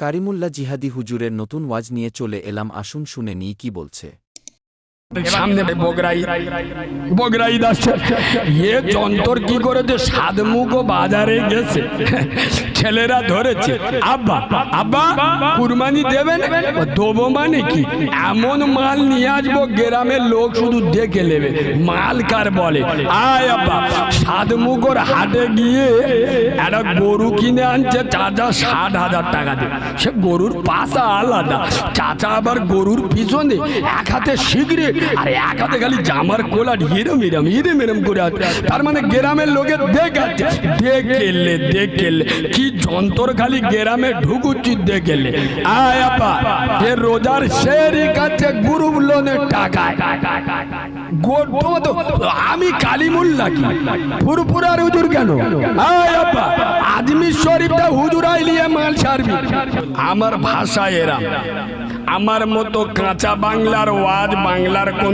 কারিমুল্লাহ জিহাদি হুজুরের নতুন ওয়াজ নিয়ে চলে এলাম, আসুন শুনে নিই কি বলছে। সামনে বগরাই আসছে। এ যন্তর কি করেছে, সাদমুখো বাজারে গেছে, ছেলেরা ধরেছে, আব্বা আব্বা কুরবানি দেবেন, দেবো মানে কি, এমন মাল নিয়ে আসবো গ্রামের লোক শুধু দেখে নেবে মাল কার বলে। আয় আব্বা, সাদমুখোর হাটে গিয়ে একটা গরু কিনে আনছে চাচা 60,000 টাকা দিয়ে। সে গরুর পাশা আলাদা, চাচা আবার গরুর পিছনে এক হাতে সিগারেট আর এক হাতে খালি জামার কোলা হিরম হিরম হিরম হিরম করে আছে। তার মানে গ্রামের লোকে দেখাচ্ছে, দেখেলে কি যন্তর, খালি গ্রামে ঢুকুচ্ছি দেখেলে। আয় আপা, এ রোজার শেরি কাছে গ্রুপ লোনের টাকায় আমি কালিমুল্লাহ কি ফুরফুরার হুজুর কেন? আয় আপা, আজমির শরীফটা হুজুর আইলিয়ে মাল ছাড়বি। আমার ভাষা এরা, আমার মতো কাঁচা বাংলার ওয়াজ বাংলার কোন